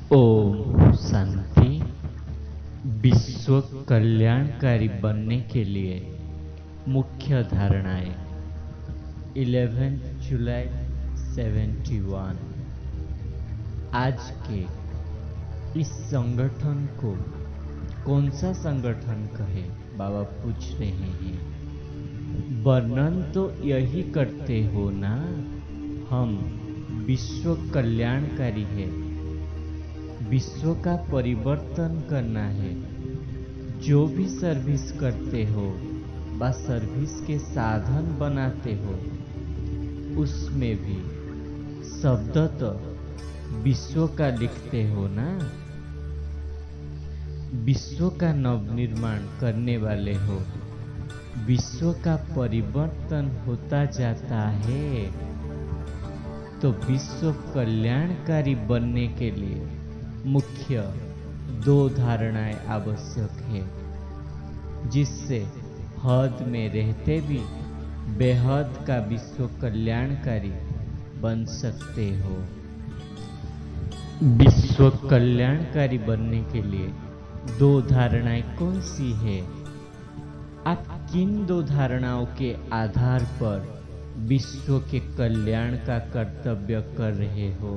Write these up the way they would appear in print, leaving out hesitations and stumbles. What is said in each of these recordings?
ओम शांति। विश्व कल्याणकारी बनने के लिए मुख्य धारणाएं 11 जुलाई 71। आज के इस संगठन को कौन सा संगठन कहे, बाबा पूछ रहे हैं। वर्णन तो यही करते हो ना, हम विश्व कल्याणकारी है, विश्व का परिवर्तन करना है। जो भी सर्विस करते हो व सर्विस के साधन बनाते हो, उसमें भी शब्द तो विश्व का लिखते हो ना। विश्व का नवनिर्माण करने वाले हो, विश्व का परिवर्तन होता जाता है। तो विश्व कल्याणकारी बनने के लिए मुख्य 2 धारणाएं आवश्यक है, जिससे हद में रहते भी बेहद का विश्व कल्याणकारी बन सकते हो। विश्व कल्याणकारी बनने के लिए 2 धारणाएं कौन सी है? आप किन 2 धारणाओं के आधार पर विश्व के कल्याण का कर्तव्य कर रहे हो?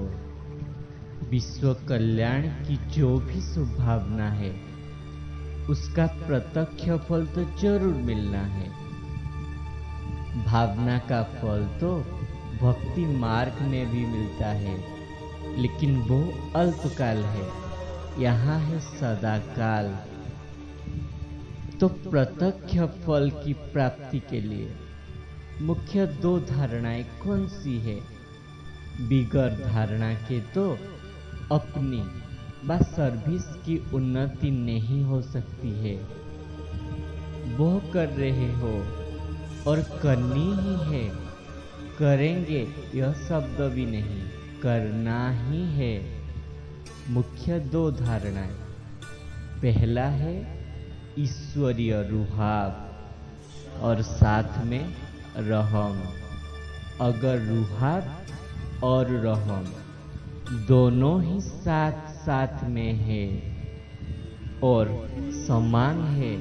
विश्व कल्याण की जो भी शुभभावना है, उसका प्रत्यक्ष फल तो जरूर मिलना है। भावना का फल तो भक्ति मार्ग में भी मिलता है, लेकिन वो अल्पकाल है, यहाँ है सदाकाल। तो प्रत्यक्ष फल की प्राप्ति के लिए मुख्य 2 धारणाएं कौन सी है? बिगर धारणा के तो अपनी व सर्विस की उन्नति नहीं हो सकती है। वो कर रहे हो और करनी ही है। करेंगे यह शब्द भी नहीं, करना ही है। मुख्य 2 धारणाएं। पहला है ईश्वरीय रुहाब और साथ में रहम। अगर रुहाब और रहम दोनों ही साथ साथ में है और समान है,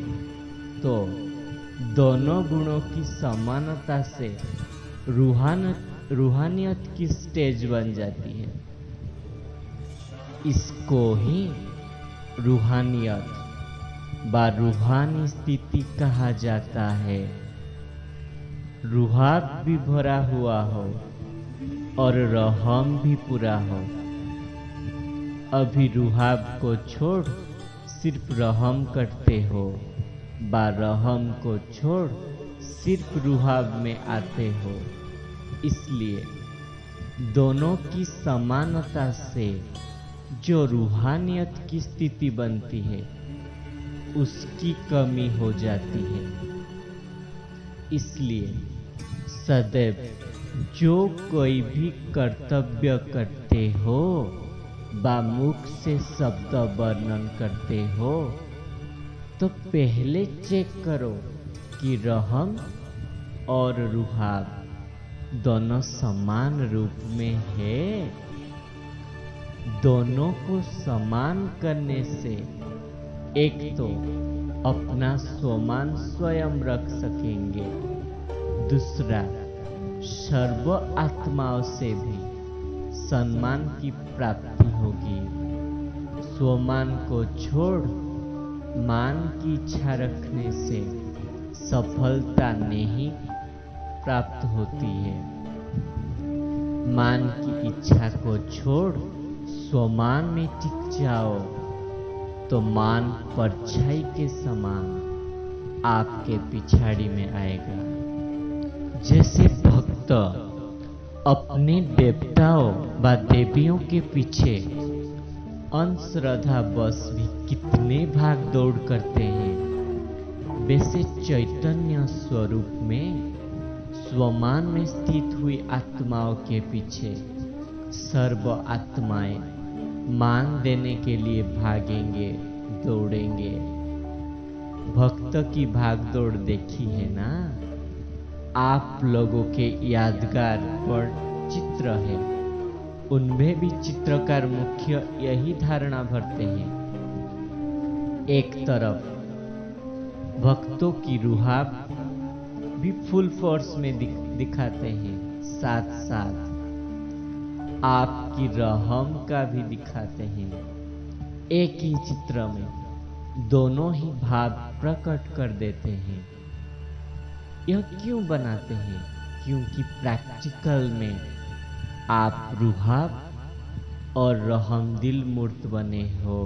तो दोनों गुणों की समानता से रूहानियत की स्टेज बन जाती है। इसको ही रूहानियत व रूहानी स्थिति कहा जाता है। रुहाब भी भरा हुआ हो और रहम भी पूरा हो। अभी रुहाब को छोड़ सिर्फ रहम करते हो, बा रहम को छोड़ सिर्फ रुहाब में आते हो। इसलिए दोनों की समानता से जो रूहानियत की स्थिति बनती है, उसकी कमी हो जाती है। इसलिए सदैव जो कोई भी कर्तव्य करते हो बा मुख से शब्द वर्णन करते हो, तो पहले चेक करो कि रहम और रुहाब दोनों समान रूप में है। दोनों को समान करने से एक तो अपना स्वमान स्वयं रख सकेंगे, दूसरा सर्व आत्माओं से भी सम्मान की प्राप्ति होगी। स्वमान को छोड़ मान की इच्छा रखने से सफलता नहीं प्राप्त होती है। मान की इच्छा को छोड़ स्वमान में टिक जाओ, तो मान परछाई के समान आपके पिछाड़ी में आएगा। जैसे भक्त अपने देवताओं व देवियों के पीछे अंधश्रद्धा बस भी कितने भाग दौड़ करते हैं, वैसे चैतन्य स्वरूप में स्वमान में स्थित हुई आत्माओं के पीछे सर्व आत्माएं मान देने के लिए भागेंगे, दौड़ेंगे। भक्त की भागदौड़ देखी है ना? आप लोगों के यादगार पर चित्र है। उनमें भी चित्रकार मुख्य यही धारणा भरते हैं। एक तरफ भक्तों की रुहाब भी फुल फोर्स में दिखाते हैं, साथ साथ आपकी रहम का भी दिखाते हैं। एक ही चित्र में दोनों ही भाव प्रकट कर देते हैं। यह क्यों बनाते हैं? क्योंकि प्रैक्टिकल में आप रुहाब और रहमदिल मूर्त बने हो,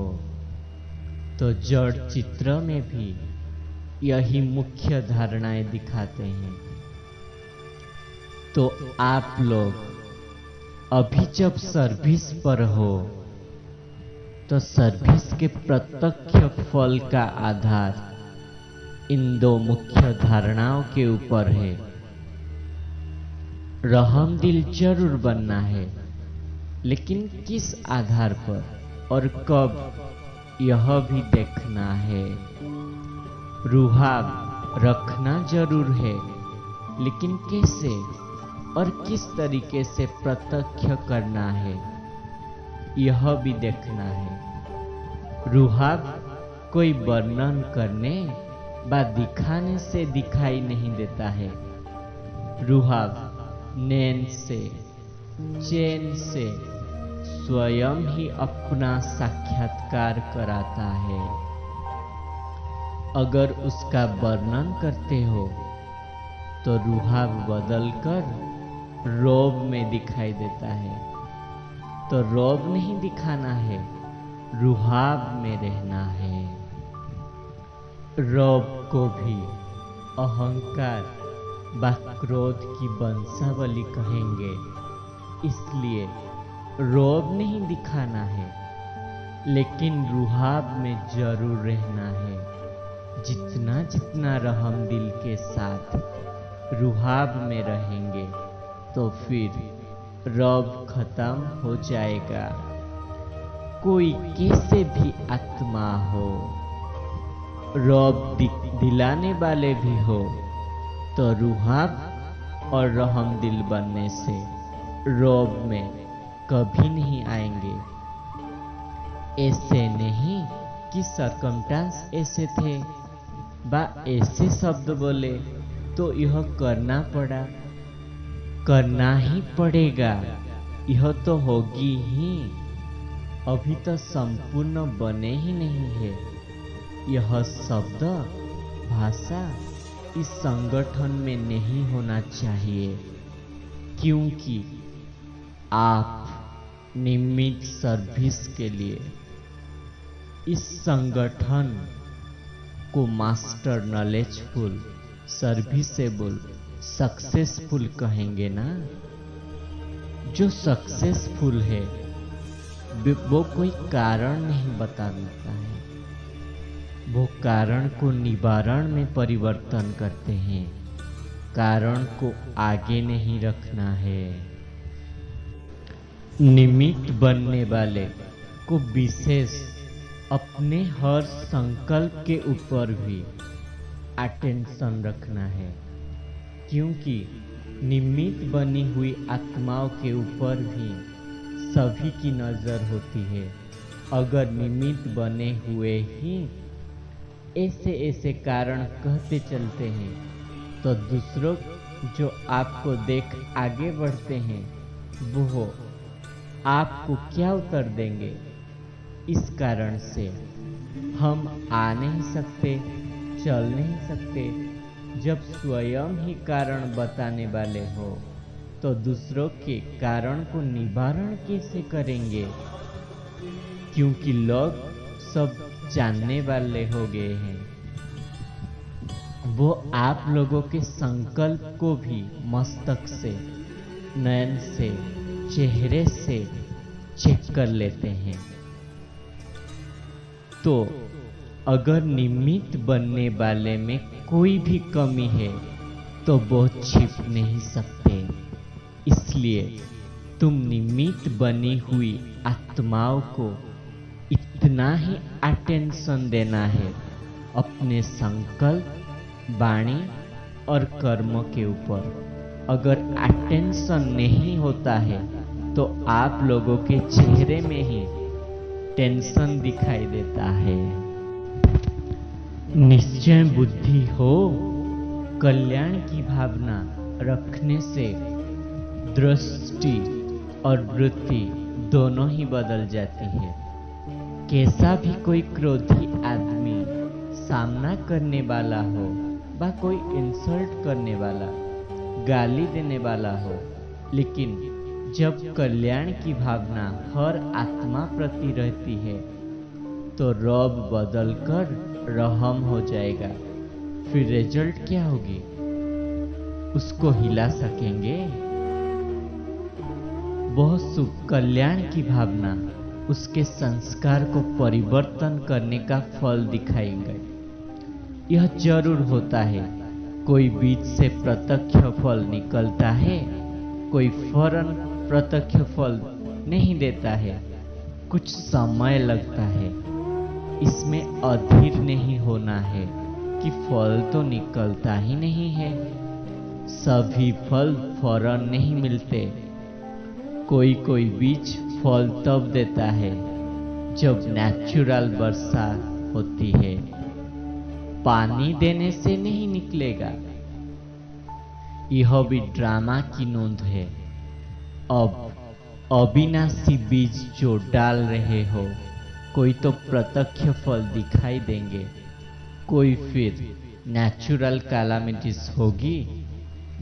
तो जड़ चित्र में भी यही मुख्य धारणाएं दिखाते हैं। तो आप लोग अभी जब सर्विस पर हो, तो सर्विस के प्रत्यक्ष फल का आधार इन दो मुख्य धारणाओं के ऊपर है। रहमदिल जरूर बनना है, लेकिन किस आधार पर और कब, यह भी देखना है। रुहाब रखना जरूर है, लेकिन कैसे और किस तरीके से प्रत्यक्ष करना है, यह भी देखना है। रुहाब कोई वर्णन करने व दिखाने से दिखाई नहीं देता है। रुहाब नैन से, चैन से स्वयं ही अपना साक्षात्कार कराता है। अगर उसका वर्णन करते हो तो रुहाब बदलकर रौब में दिखाई देता है। तो रौब नहीं दिखाना है, रुहाब में रहना है। रौब को भी अहंकार व क्रोध की वंशावली कहेंगे, इसलिए रौब नहीं दिखाना है, लेकिन रुहाब में जरूर रहना है। जितना जितना रहमदिल के साथ रुहाब में रहेंगे, तो फिर रौब खत्म हो जाएगा। कोई कैसे भी आत्मा हो, रौब दिलाने वाले भी हो, तो रुहाब और रहमदिल बनने से रौब में कभी नहीं आएंगे। ऐसे नहीं कि सरकमस्टेंस ऐसे थे बा ऐसे शब्द बोले तो यह करना पड़ा, करना ही पड़ेगा, यह तो होगी ही। अभी तो संपूर्ण बने ही नहीं है। यह शब्द भाषा इस संगठन में नहीं होना चाहिए, क्योंकि आप निमित्त सर्विस के लिए इस संगठन को मास्टर नॉलेजफुल, सर्विसेबल, सक्सेसफुल कहेंगे ना। जो सक्सेसफुल है वो कोई कारण नहीं बता देता है, वो कारण को निवारण में परिवर्तन करते हैं। कारण को आगे नहीं रखना है। निमित्त बनने वाले को विशेष अपने हर संकल्प के ऊपर भी अटेंशन रखना है, क्योंकि निमित्त बनी हुई आत्माओं के ऊपर भी सभी की नजर होती है। अगर निमित्त बने हुए ही ऐसे ऐसे कारण कहते चलते हैं, तो दूसरों जो आपको देख आगे बढ़ते हैं वो आपको क्या उत्तर देंगे? इस कारण से हम आ नहीं सकते, चल नहीं सकते। जब स्वयं ही कारण बताने वाले हो, तो दूसरों के कारण को निवारण कैसे करेंगे? क्योंकि लोग सब जानने वाले हो गए हैं। वो आप लोगों के संकल्प को भी मस्तक से, नयन से, चेहरे से चेक कर लेते हैं। तो अगर निमित्त बनने वाले में कोई भी कमी है, तो वो छिप नहीं सकते। इसलिए तुम निमित्त बनी हुई आत्माओं को इतना ही अटेंशन देना है अपने संकल्प, वाणी और कर्म के ऊपर। अगर अटेंशन नहीं होता है तो आप लोगों के चेहरे में ही टेंशन दिखाई देता है। निश्चय बुद्धि हो, कल्याण की भावना रखने से दृष्टि और वृत्ति दोनों ही बदल जाती है। कैसा भी कोई क्रोधी आदमी सामना करने वाला हो व कोई इंसल्ट करने वाला, गाली देने वाला हो, लेकिन जब कल्याण की भावना हर आत्मा प्रति रहती है तो रब बदलकर रहम हो जाएगा। फिर रिजल्ट क्या होगी? उसको हिला सकेंगे? वह सुख कल्याण की भावना उसके संस्कार को परिवर्तन करने का फल दिखाएंगे। यह जरूर होता है, कोई बीज से प्रत्यक्ष फल निकलता है, कोई फौरन प्रत्यक्ष फल नहीं देता है, कुछ समय लगता है। इसमें अधीर नहीं होना है कि फल तो निकलता ही नहीं है। सभी फल फौरन नहीं मिलते। कोई कोई बीज फल तब देता है जब नेचुरल वर्षा होती है, पानी देने से नहीं निकलेगा। यह भी ड्रामा की नोंद है। अब अविनाशी बीज जो डाल रहे हो, कोई तो प्रत्यक्ष फल दिखाई देंगे, कोई फिर नेचुरल कैलामिटीज होगी।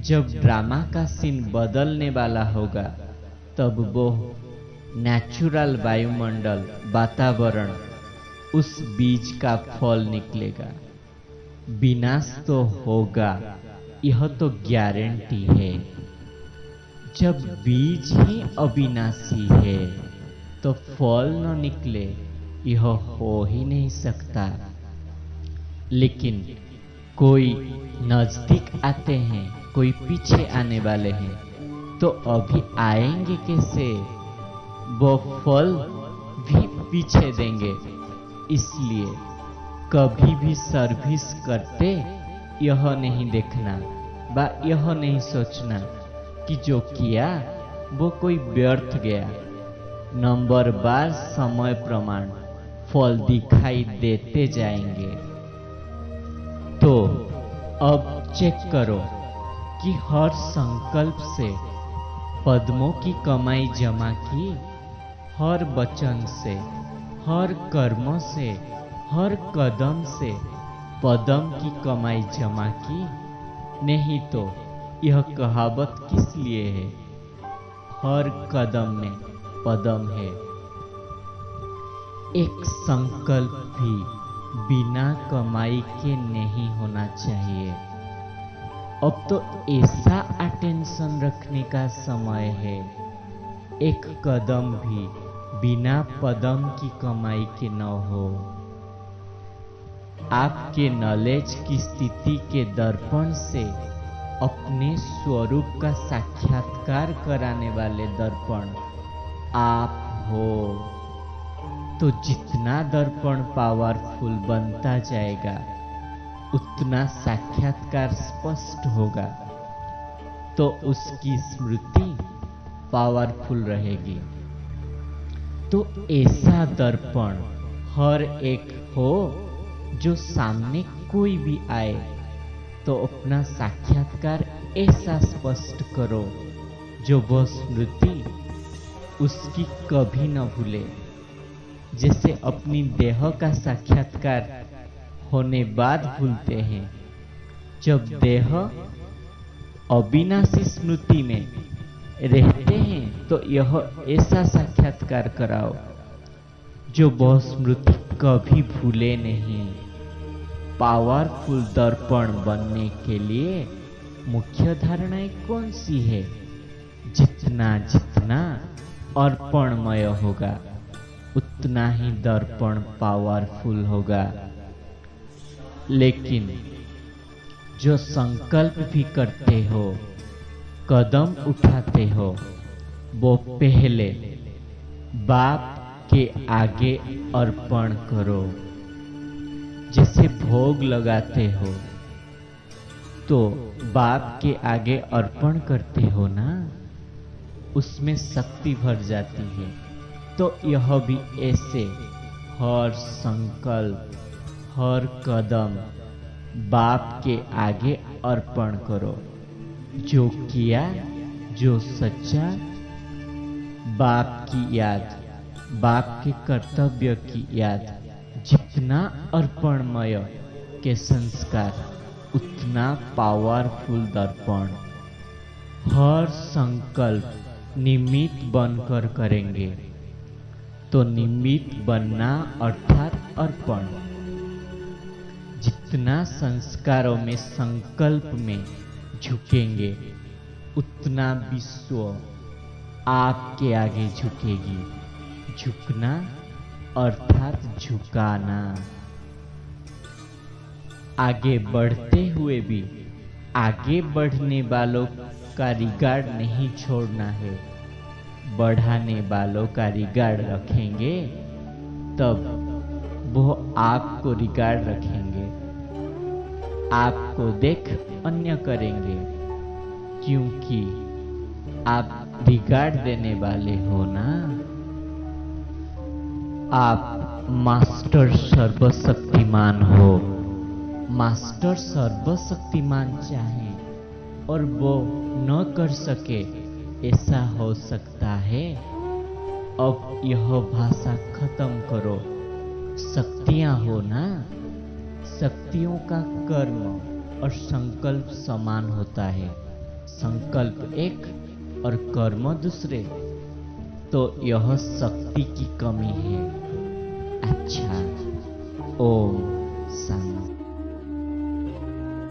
जब ड्रामा का सीन बदलने वाला होगा तब वो नेचुरल वायुमंडल, वातावरण, उस बीज का फल निकलेगा। विनाश तो होगा, यह तो गारंटी है। जब बीज ही अविनाशी है तो फल न निकले, यह हो ही नहीं सकता। लेकिन कोई नजदीक आते हैं, कोई पीछे आने वाले हैं, तो अभी आएंगे कैसे? वो फल भी पीछे देंगे। इसलिए कभी भी सर्विस करते यह नहीं देखना व यह नहीं सोचना कि जो किया वो कोई व्यर्थ गया। नंबर बार समय प्रमाण फल दिखाई देते जाएंगे। तो अब चेक करो कि हर संकल्प से पद्मों की कमाई जमा की, हर वचन से, हर कर्म से, हर कदम से पदम की कमाई जमा की। नहीं तो यह कहावत किस लिए है? हर कदम में पदम है। एक संकल्प भी बिना कमाई के नहीं होना चाहिए। अब तो ऐसा अटेंशन रखने का समय है, एक कदम भी बिना पदम की कमाई के न हो। आपके नॉलेज की स्थिति के दर्पण से अपने स्वरूप का साक्षात्कार कराने वाले दर्पण आप हो। तो जितना दर्पण पावरफुल बनता जाएगा उतना साक्षात्कार स्पष्ट होगा, तो उसकी स्मृति पावरफुल रहेगी। तो ऐसा दर्पण हर एक हो जो सामने कोई भी आए तो अपना साक्षात्कार ऐसा स्पष्ट करो जो वह स्मृति उसकी कभी न भूले। जैसे अपनी देह का साक्षात्कार होने बाद भूलते हैं, जब देह अविनाशी स्मृति में रहते हैं तो यह ऐसा साक्षात्कार कराओ जो वह स्मृति कभी भूले नहीं। पावरफुल दर्पण बनने के लिए मुख्य धारणाएं कौन सी है? जितना जितना अर्पणमय होगा उतना ही दर्पण पावरफुल होगा। लेकिन जो संकल्प भी करते हो, कदम उठाते हो, वो पहले बाप के आगे अर्पण करो। जैसे भोग लगाते हो तो बाप के आगे अर्पण करते हो ना, उसमें शक्ति भर जाती है। तो यह भी ऐसे हर संकल्प, हर कदम बाप के आगे अर्पण करो। जो किया, जो सच्चा, बाप की याद, बाप के कर्तव्य की याद, जितना अर्पणमय के संस्कार उतना पावरफुल दर्पण। हर संकल्प निमित्त बनकर करेंगे तो निमित्त बनना अर्थात अर्पण। जितना संस्कारों में, संकल्प में झुकेंगे उतना विश्व आपके आगे झुकेगी। झुकना अर्थात झुकाना। आगे बढ़ते हुए भी आगे बढ़ने वालों का रिगार्ड नहीं छोड़ना है। बढ़ाने वालों का रिगार्ड रखेंगे तब वो आपको रिगार्ड रखेंगे। आपको देख अन्य करेंगे, क्योंकि आप रिगार्ड देने वाले हो ना। आप मास्टर सर्वशक्तिमान हो। मास्टर सर्वशक्तिमान चाहे और वो न कर सके, ऐसा हो सकता है। अब यह भाषा खत्म करो। शक्तियां हो ना, शक्तियों का कर्म और संकल्प समान होता है। संकल्प एक और कर्म दूसरे, तो यह शक्ति की कमी है। अच्छा, ओम शांति।